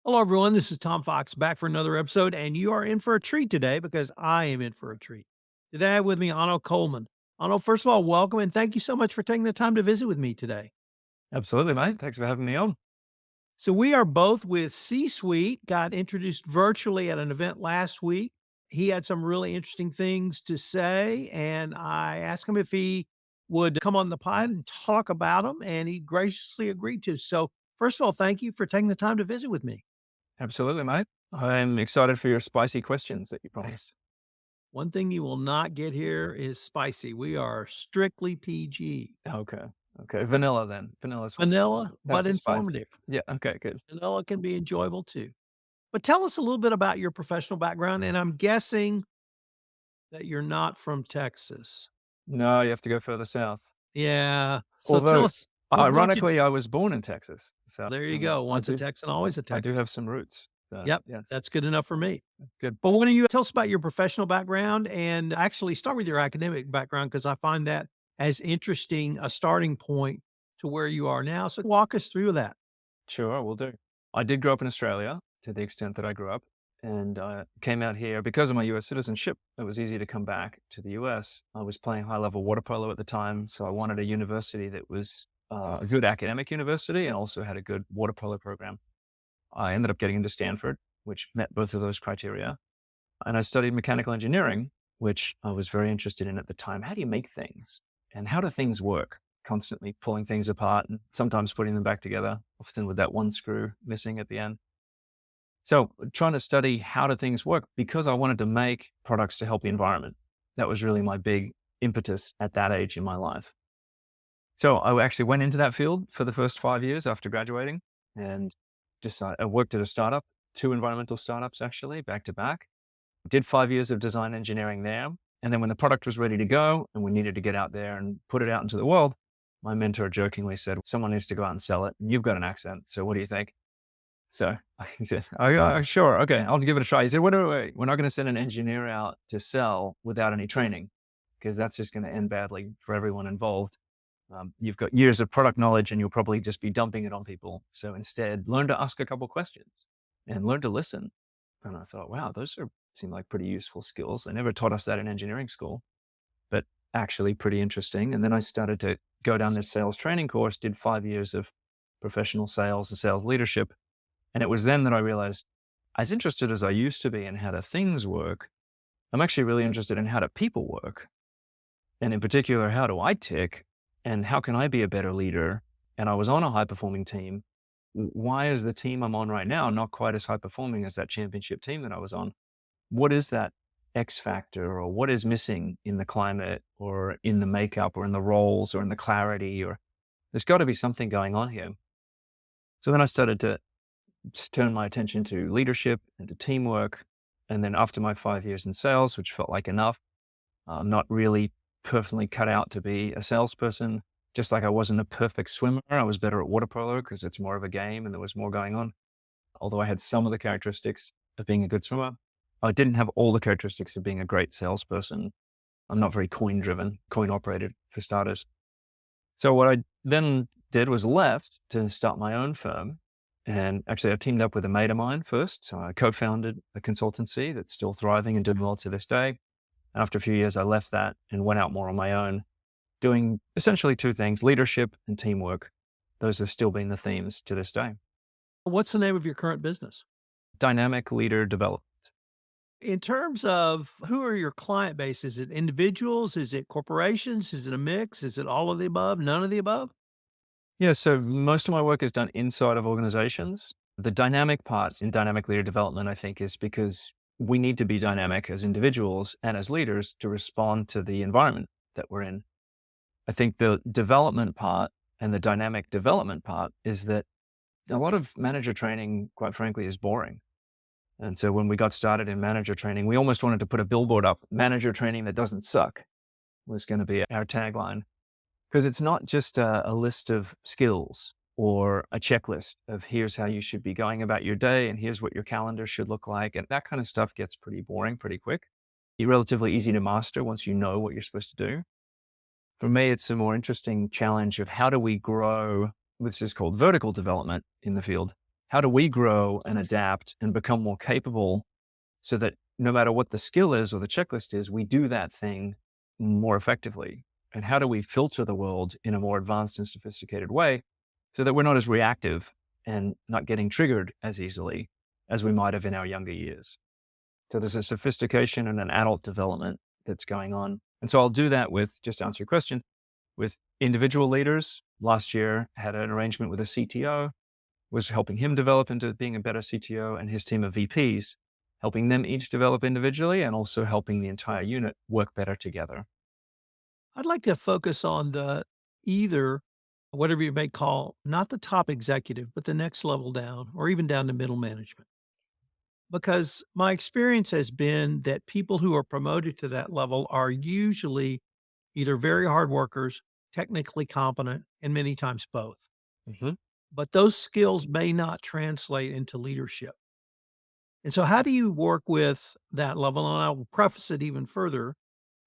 Hello, everyone. This is Tom Fox back for another episode, and you are in for a treat today because I am in for a treat. Today, I have with me Onno Koelman. Onno, first of all, welcome and thank you so much for taking the time to visit with me today. Absolutely, mate. Thanks for having me on. So, we are both with C Suite, got introduced virtually at an event last week. He had some really interesting things to say, and I asked him if he would come on the pod and talk about them, and he graciously agreed to. So, first of all, thank you for taking the time to visit with me. Absolutely, mate. I'm excited for your spicy questions that you promised. One thing you will not get here is spicy. We are strictly PG. Okay. Okay. Vanilla then. Vanilla, That's but the spicy. informative. Yeah. Okay. Good. Vanilla can be enjoyable too. But tell us a little bit about your professional background, and I'm guessing that you're not from Texas. No, you have to go further south. Yeah. So tell Although, us, why don't you ironically, I was born in Texas. So there you go. I Once a do, Texan, always a I do Texan. have some roots. Yep. Yes. That's good enough for me. Good. But why don't you tell us about your professional background and actually start with your academic background because I find that as interesting a starting point to where you are now. So walk us through that. Sure. We'll do. I did grow up in Australia to the extent that I grew up and came out here because of my US citizenship. It was easy to come back to the US. I was playing high level water polo at the time. So I wanted a university that was a good academic university and also had a good water polo program. I ended up getting into Stanford, which met both of those criteria. And I studied mechanical engineering, which I was very interested in at the time. How do you make things? And how do things work? Constantly pulling things apart and sometimes putting them back together, often with that one screw missing at the end. So trying to study how do things work because I wanted to make products to help the environment. That was really my big impetus at that age in my life. So I actually went into that field for the first 5 years after graduating and I worked at a startup, two environmental startups actually, back to back. Did 5 years of design engineering there. And then when the product was ready to go and we needed to get out there and put it out into the world, my mentor jokingly said, someone needs to go out and sell it. And you've got an accent. So what do you think? So he said, sure. Okay. I'll give it a try. He said, wait, wait, wait. We're not going to send an engineer out to sell without any training because that's just going to end badly for everyone involved. You've got years of product knowledge and you'll probably just be dumping it on people. So instead, learn to ask a couple questions and learn to listen. And I thought, wow, seem like pretty useful skills. They never taught us that in engineering school, but actually pretty interesting. And then I started to go down this sales training course, did 5 years of professional sales and sales leadership. And it was then that I realized, as interested as I used to be in how do things work, I'm actually really interested in how do people work. And in particular, how do I tick and how can I be a better leader? And I was on a high performing team. Why is the team I'm on right now not quite as high performing as that championship team that I was on? What is that X factor or what is missing in the climate or in the makeup or in the roles or in the clarity or there's got to be something going on here. So then I started to just turn my attention to leadership and to teamwork. And then after my 5 years in sales, which felt like enough, I'm not really perfectly cut out to be a salesperson. Just like I wasn't a perfect swimmer, I was better at water polo because it's more of a game and there was more going on. Although I had some of the characteristics of being a good swimmer, I didn't have all the characteristics of being a great salesperson. I'm not very coin driven, coin operated for starters. So what I then did was left to start my own firm. And actually I teamed up with a mate of mine first. So I co-founded a consultancy that's still thriving and doing well to this day. And after a few years, I left that and went out more on my own, doing essentially two things, leadership and teamwork. Those have still been the themes to this day. What's the name of your current business? Dynamic leader development. In terms of who are your client base, is it individuals? Is it corporations? Is it a mix? Is it all of the above? None of the above? Yeah, so most of my work is done inside of organizations. The dynamic part in dynamic leader development, I think, is because we need to be dynamic as individuals and as leaders to respond to the environment that we're in. I think the development part and the dynamic development part is that a lot of manager training, quite frankly, is boring. And so when we got started in manager training, we almost wanted to put a billboard up, manager training that doesn't suck was going to be our tagline. Because it's not just a list of skills or a checklist of here's how you should be going about your day and here's what your calendar should look like. And that kind of stuff gets pretty boring pretty quick. It's relatively easy to master once you know what you're supposed to do. For me, it's a more interesting challenge of how do we grow, which is called vertical development in the field. how do we grow and adapt and become more capable so that no matter what the skill is or the checklist is, we do that thing more effectively? And how do we filter the world in a more advanced and sophisticated way so that we're not as reactive and not getting triggered as easily as we might have in our younger years? So there's a sophistication and an adult development that's going on. And so I'll do that with, just to answer your question, with individual leaders. Last year, had an arrangement with a CTO, was helping him develop into being a better CTO, and his team of VPs, helping them each develop individually and also helping the entire unit work better together. I'd like to focus on the either whatever you may call not the top executive, but the next level down or even down to middle management. Because my experience has been that people who are promoted to that level are usually either very hard workers, technically competent, and many times both. Mhm. But those skills may not translate into leadership. And so, how do you work with that level? And I will preface it even further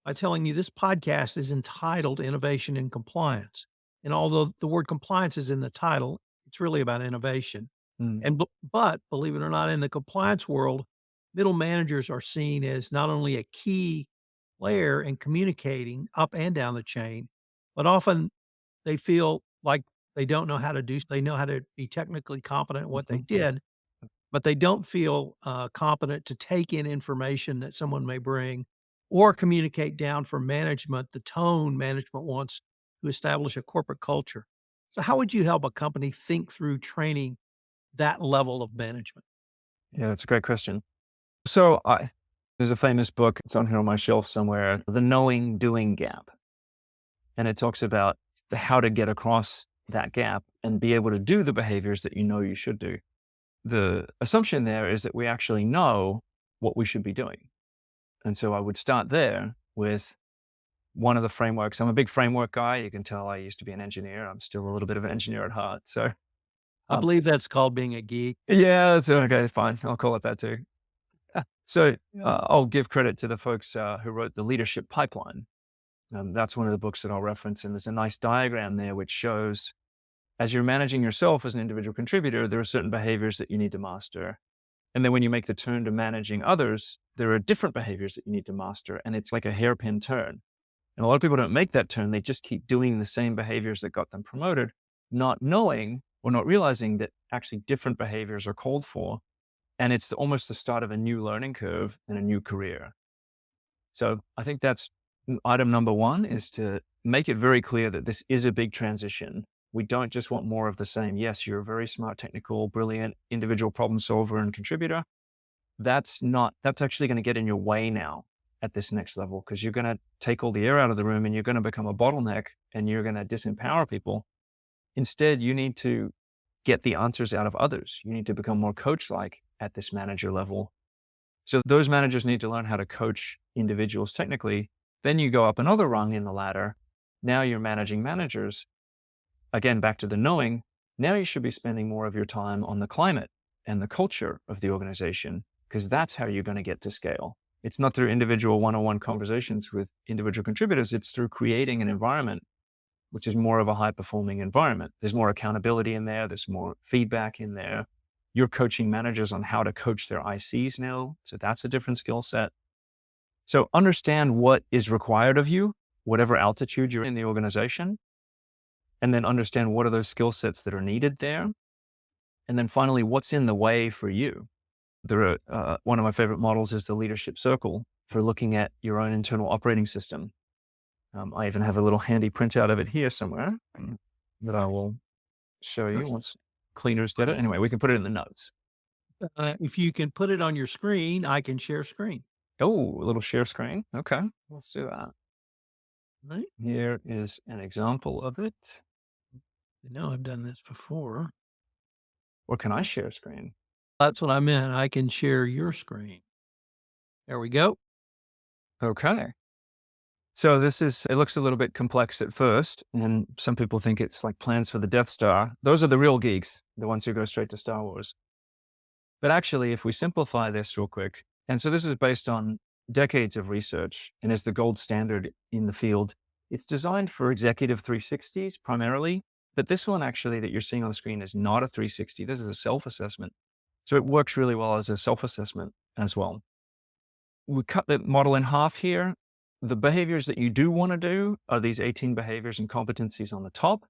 by telling you this podcast is entitled Innovation and Compliance. And although the word compliance is in the title, it's really about innovation. Mm. But believe it or not, in the compliance world, middle managers are seen as not only a key player in communicating up and down the chain, but often they feel like they don't know how to do they know how to be technically competent at what they Mhm. did, but they don't feel, competent to take in information that someone may bring or communicate down for management the tone management wants to establish a corporate culture. So how would you help a company think through training that level of management? Yeah, that's a great question. So there's a famous book, it's on here on my shelf somewhere, The Knowing Doing Gap. And it talks about how to get across that gap and be able to do the behaviors that you know you should do. The assumption there is that we actually know what we should be doing. And so I would start there with one of the frameworks. I'm a big framework guy. You can tell I used to be an engineer. I'm still a little bit of an engineer at heart. So, I um, believe that's called being a geek. yeah, that's okay. Fine. I'll call it that too. So I'll give credit to the folks who wrote the leadership pipeline. That's one of the books that I'll reference. And there's a nice diagram there which shows as you're managing yourself as an individual contributor, there are certain behaviors that you need to master. And then when you make the turn to managing others, there are different behaviors that you need to master. And it's like a hairpin turn. And a lot of people don't make that turn. They just keep doing the same behaviors that got them promoted, not knowing or not realizing that actually different behaviors are called for. And it's almost the start of a new learning curve and a new career. So I think that's item number one, is to make it very clear that this is a big transition. We don't just want more of the same. Yes, you're a very smart, technical, brilliant individual problem solver and contributor. That's actually going to get in your way now at this next level, because you're going to take all the air out of the room and you're going to become a bottleneck and you're going to disempower people. Instead, you need to get the answers out of others. You need to become more coach like at this manager level. So those managers need to learn how to coach individuals technically. Then you go up another rung in the ladder. Now you're managing managers. Again, back to the knowing. Now you should be spending more of your time on the climate and the culture of the organization, because that's how you're going to get to scale. It's not through individual one-on-one conversations with individual contributors. It's through creating an environment which is more of a high performing environment. There's more accountability in there. There's more feedback in there. You're coaching managers on how to coach their ICs now. So that's a different skill set. So understand what is required of you, whatever altitude you're in the organization, and then understand what are those skill sets that are needed there. And then finally, what's in the way for you? There are, one of my favorite models is the leadership circle for looking at your own internal operating system. I even have a little handy printout of it here somewhere that I will show you once cleaners get it. Anyway, we can put it in the notes. If you can put it on your screen, I can share screen. Oh, a little share screen. Okay, let's do that. Right? Here is an example of it. I know I've done this before. Or can I share screen? That's what I meant. I can share your screen. There we go. Okay. So it looks a little bit complex at first, and some people think it's like plans for the Death Star. Those are the real geeks, the ones who go straight to Star Wars. But actually, if we simplify this real quick, and so this is based on decades of research and is the gold standard in the field, it's designed for executive 360s primarily, But this one actually that you're seeing on the screen is not a 360. This is a self-assessment. So it works really well as a self-assessment as well. We cut the model in half here. The behaviors that you do want to do are these 18 behaviors and competencies on the top.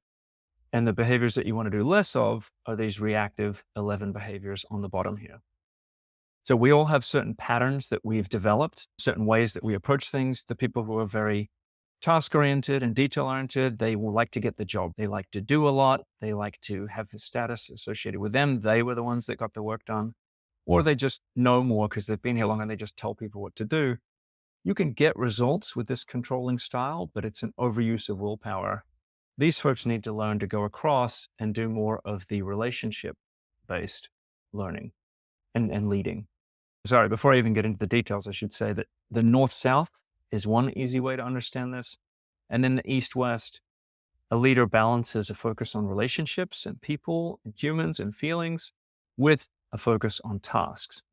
And the behaviors that you want to do less of are these reactive 11 behaviors on the bottom here. So we all have certain patterns that we've developed, certain ways that we approach things. The people who are very task oriented and detail oriented, they will like to get the job. They like to do a lot. They like to have the status associated with them. They were the ones that got the work done, or they just know more because they've been here long and they just tell people what to do. You can get results with this controlling style, but it's an overuse of willpower. These folks need to learn to go across and do more of the relationship based learning and leading. Sorry, before I even get into the details, I should say that the north south is one easy way to understand this. And then the east west, a leader balances a focus on relationships and people and humans and feelings with a focus on tasks.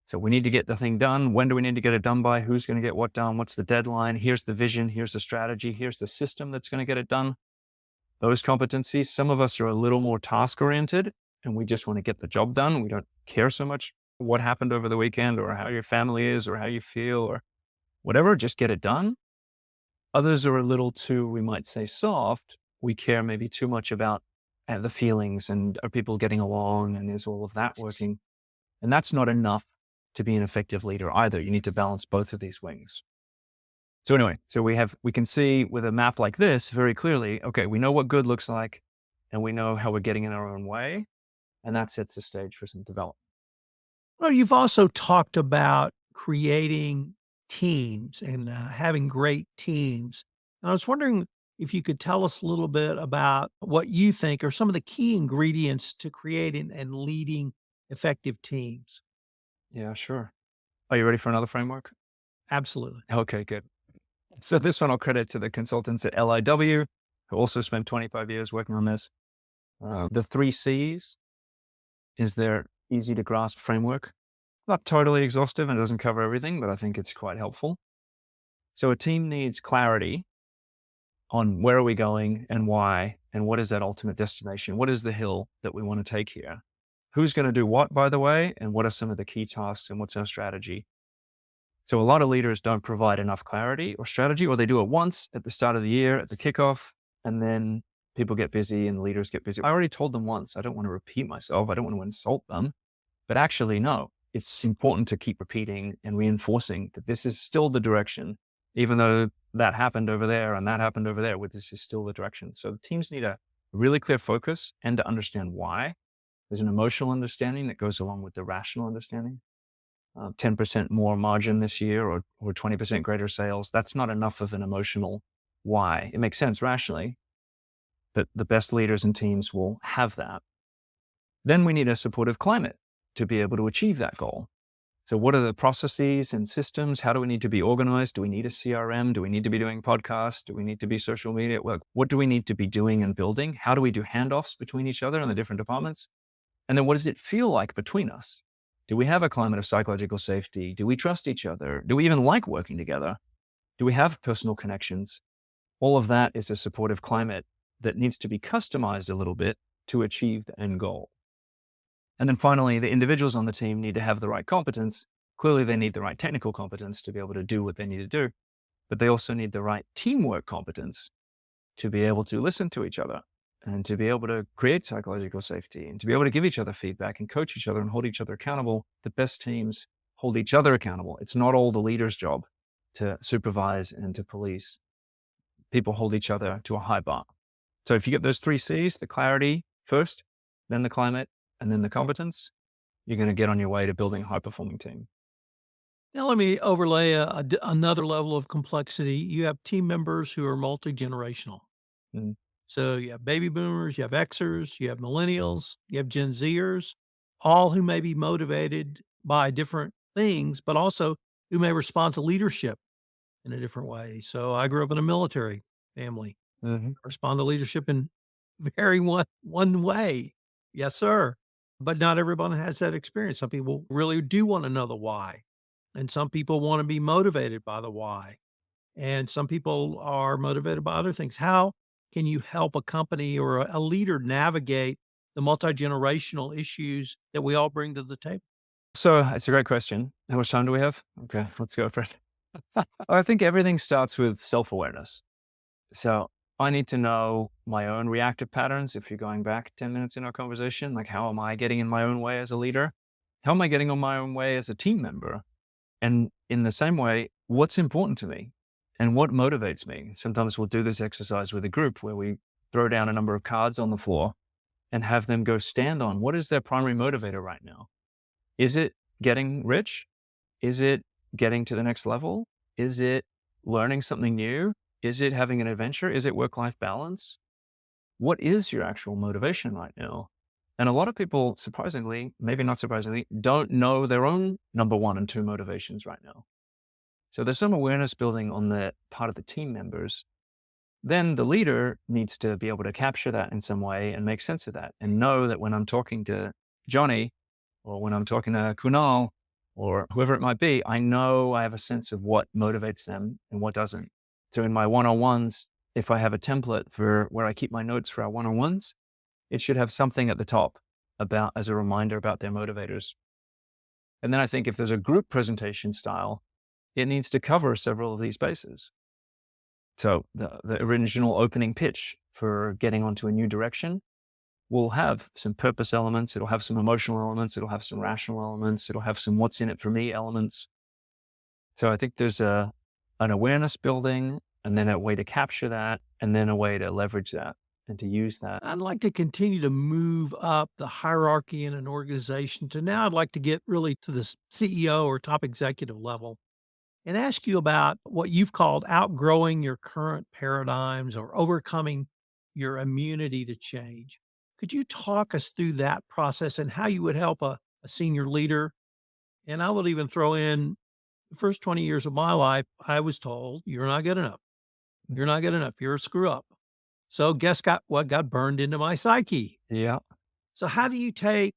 So we need to get the thing done. When do we need to get it done by? Who's going to get what done? What's the deadline? Here's the vision. Here's the strategy. Here's the system that's going to get it done. Those competencies, some of us are a little more task oriented and we just want to get the job done. We don't care so much what happened over the weekend or how your family is or how you feel or whatever, just get it done. Others are a little too, we might say, soft. We care maybe too much about the feelings and are people getting along and is all of that working? And that's not enough to be an effective leader either. You need to balance both of these wings. So anyway, we can see with a map like this very clearly, okay, we know what good looks like and we know how we're getting in our own way. And that sets the stage for some development. Well, you've also talked about creating teams and having great teams. And I was wondering if you could tell us a little bit about what you think are some of the key ingredients to creating and leading effective teams. Yeah, sure. Are you ready for another framework? Absolutely. Okay, good. So this one I'll credit to the consultants at LIW, who also spent 25 years working on this. The three C's is their easy to grasp framework. Not totally exhaustive and it doesn't cover everything, but I think it's quite helpful. So a team needs clarity on where are we going and why, and what is that ultimate destination? What is the hill that we want to take here? Who's going to do what, by the way, and what are some of the key tasks and what's our strategy? So a lot of leaders don't provide enough clarity or strategy, or they do it once at the start of the year, at the kickoff, and then people get busy and leaders get busy. I already told them once. I don't want to repeat myself. I don't want to insult them. But actually, no, it's important to keep repeating and reinforcing that this is still the direction, even though that happened over there and that happened over there, this is still the direction. So the teams need a really clear focus and to understand why. There's an emotional understanding that goes along with the rational understanding. 10% more margin this year or 20% greater sales. That's not enough of an emotional why. It makes sense rationally, but the best leaders and teams will have that. Then we need a supportive climate to be able to achieve that goal. So what are the processes and systems? How do we need to be organized? Do we need a CRM? Do we need to be doing podcasts? Do we need to be social media? What do we need to be doing and building? How do we do handoffs between each other and the different departments? And then what does it feel like between us? Do we have a climate of psychological safety? Do we trust each other? Do we even like working together? Do we have personal connections? All of that is a supportive climate that needs to be customized a little bit to achieve the end goal. And then finally, the individuals on the team need to have the right competence. Clearly, they need the right technical competence to be able to do what they need to do, but they also need the right teamwork competence to be able to listen to each other and to be able to create psychological safety and to be able to give each other feedback and coach each other and hold each other accountable. The best teams hold each other accountable. It's not all the leader's job to supervise and to police. People hold each other to a high bar. So if you get those three C's, the clarity first, then the climate, and then the competence, you're going to get on your way to building a high-performing team. Now, let me overlay another level of complexity. You have team members who are multi generational. Mm. So you have baby boomers, you have Xers, you have millennials, you have Gen Zers, all who may be motivated by different things, but also who may respond to leadership in a different way. So I grew up in a military family, Mhm. respond to leadership in very one way. Yes, sir. But not everyone has that experience. Some people really do want to know the why. And some people want to be motivated by the why. And some people are motivated by other things. How can you help a company or a leader navigate the multi-generational issues that we all bring to the table? So it's a great question. How much time do we have? Okay, let's go for it. I think everything starts with self awareness. So I need to know my own reactive patterns. If you're going back 10 minutes in our conversation, like how am I getting in my own way as a leader? How am I getting on my own way as a team member? And in the same way, what's important to me and what motivates me? Sometimes we'll do this exercise with a group where we throw down a number of cards on the floor and have them go stand on what is their primary motivator right now? Is it getting rich? Is it getting to the next level? Is it learning something new? Is it having an adventure? Is it work life balance? What is your actual motivation right now? And a lot of people, surprisingly, maybe not surprisingly, don't know their own number one and two motivations right now. So there's some awareness building on the part of the team members. Then the leader needs to be able to capture that in some way and make sense of that and know that when I'm talking to Johnny or when I'm talking to Kunal or whoever it might be, I know I have a sense of what motivates them and what doesn't. So in my one-on-ones, if I have a template for where I keep my notes for our one-on-ones, it should have something at the top about as a reminder about their motivators. And then I think if there's a group presentation style, it needs to cover several of these bases. So the original opening pitch for getting onto a new direction will have some purpose elements. It'll have some emotional elements. It'll have some rational elements. It'll have some what's in it for me elements. So I think there's an awareness building and then a way to capture that and then a way to leverage that and to use that. I'd like to continue to move up the hierarchy in an organization to now I'd like to get really to the CEO or top executive level and ask you about what you've called outgrowing your current paradigms or overcoming your immunity to change. Could you talk us through that process and how you would help a senior leader? And I would even throw in the first 20 years of my life, I was told, you're not good enough. You're not good enough. You're a screw up. So guess what got burned into my psyche? Yeah. So how do you take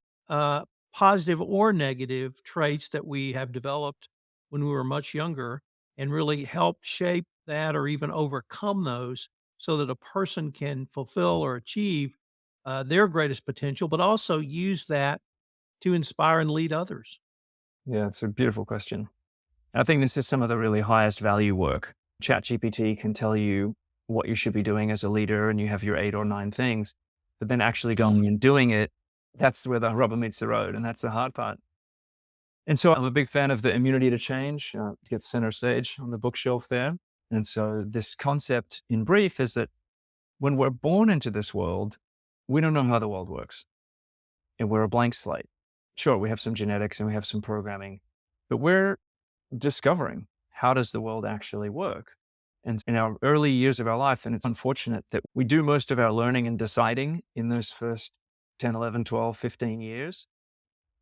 positive or negative traits that we have developed when we were much younger and really help shape that or even overcome those so that a person can fulfill or achieve their greatest potential, but also use that to inspire and lead others? Yeah. It's a beautiful question. I think this is some of the really highest value work. ChatGPT can tell you what you should be doing as a leader, and you have your 8 or 9 things, but then actually going and doing it, that's where the rubber meets the road. And that's the hard part. And so I'm a big fan of the immunity to change, gets center stage on the bookshelf there. And so this concept in brief is that when we're born into this world, we don't know how the world works and we're a blank slate. Sure, we have some genetics and we have some programming, but we're discovering how does the world actually work. And in our early years of our life, and it's unfortunate that we do most of our learning and deciding in those first 10, 11, 12, 15 years.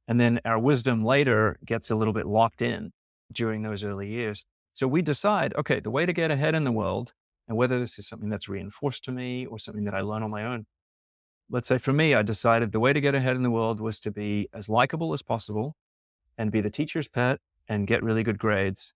And then our wisdom later gets a little bit locked in during those early years. So we decide, okay, the way to get ahead in the world, and whether this is something that's reinforced to me or something that I learn on my own. Let's say for me, I decided the way to get ahead in the world was to be as likable as possible and be the teacher's pet and get really good grades.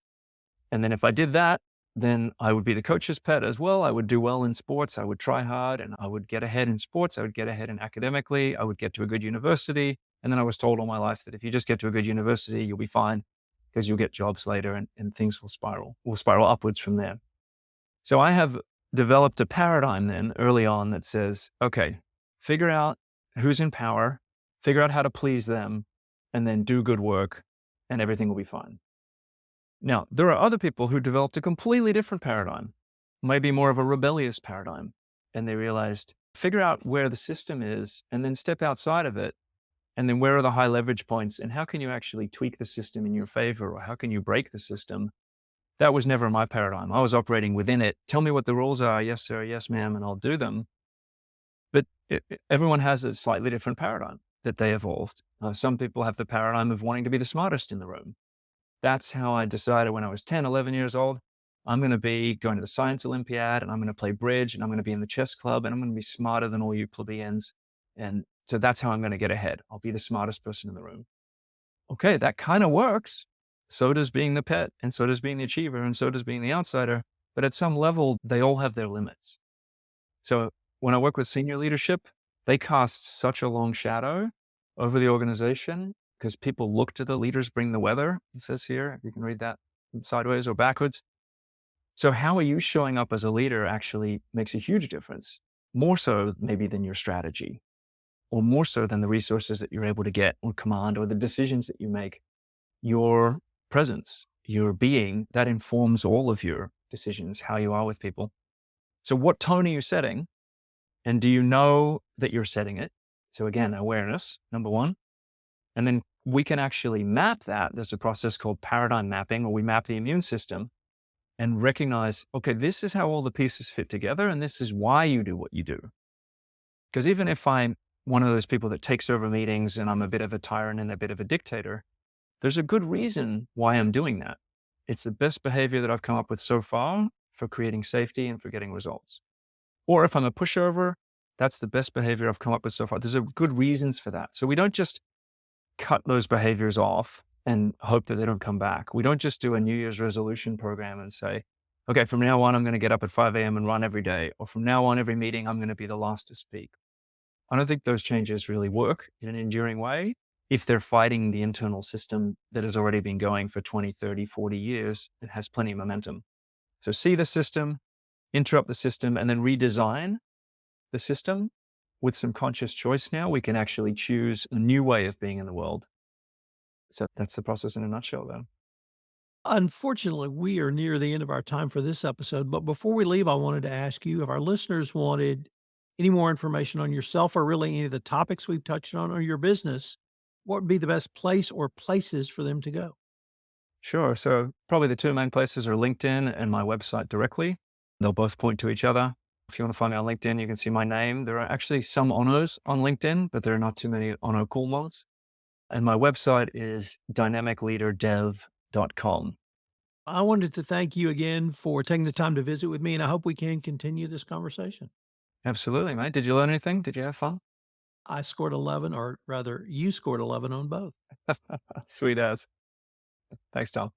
And then if I did that, then I would be the coach's pet as well. I would do well in sports. I would try hard and I would get ahead in sports. I would get ahead in academically. I would get to a good university. And then I was told all my life that if you just get to a good university, you'll be fine because you'll get jobs later and things will spiral upwards from there. So I have developed a paradigm then early on that says, okay, figure out who's in power, figure out how to please them, and then do good work and everything will be fine. Now, there are other people who developed a completely different paradigm, maybe more of a rebellious paradigm. And they realized, figure out where the system is and then step outside of it. And then where are the high leverage points and how can you actually tweak the system in your favor or how can you break the system? That was never my paradigm. I was operating within it. Tell me what the rules are. Yes, sir. Yes, ma'am. And I'll do them. But everyone has a slightly different paradigm that they evolved. Some people have the paradigm of wanting to be the smartest in the room. That's how I decided when I was 10, 11 years old, I'm going to be going to the science Olympiad and I'm going to play bridge and I'm going to be in the chess club and I'm going to be smarter than all you plebeians. And so that's how I'm going to get ahead. I'll be the smartest person in the room. Okay, that kind of works. So does being the pet and so does being the achiever and so does being the outsider. But at some level, they all have their limits. So when I work with senior leadership, they cast such a long shadow over the organization because people look to the leaders bring the weather, it says here. You can read that sideways or backwards. So how are you showing up as a leader actually makes a huge difference, more so maybe than your strategy, or more so than the resources that you're able to get on command or the decisions that you make. Your presence, your being, that informs all of your decisions, how you are with people. So what tone are you setting? And do you know that you're setting it? So again, awareness, number one. And then we can actually map that. There's a process called paradigm mapping, where we map the immune system and recognize, okay, this is how all the pieces fit together. And this is why you do what you do. Because even if I'm one of those people that takes over meetings and I'm a bit of a tyrant and a bit of a dictator, there's a good reason why I'm doing that. It's the best behavior that I've come up with so far for creating safety and for getting results. Or if I'm a pushover, that's the best behavior I've come up with so far. There's a good reasons for that. So we don't just cut those behaviors off and hope that they don't come back. We don't just do a New Year's resolution program and say, okay, from now on, I'm going to get up at 5 a.m. and run every day. Or from now on, every meeting, I'm going to be the last to speak. I don't think those changes really work in an enduring way if they're fighting the internal system that has already been going for 20, 30, 40 years that has plenty of momentum. So see the system, interrupt the system, and then redesign the system with some conscious choice. Now we can actually choose a new way of being in the world. So that's the process in a nutshell, then. Unfortunately, we are near the end of our time for this episode. But before we leave, I wanted to ask you if our listeners wanted any more information on yourself or really any of the topics we've touched on or your business, what would be the best place or places for them to go? Sure. So probably the two main places are LinkedIn and my website directly. They'll both point to each other. If you want to find me on LinkedIn, you can see my name. There are actually some Onnos on LinkedIn, but there are not too many Onno Koelmans. And my website is dynamicleaderdev.com. I wanted to thank you again for taking the time to visit with me, and I hope we can continue this conversation. Absolutely, mate. Did you learn anything? Did you have fun? I scored 11, or rather, you scored 11 on both. Sweet as. Thanks, Tom.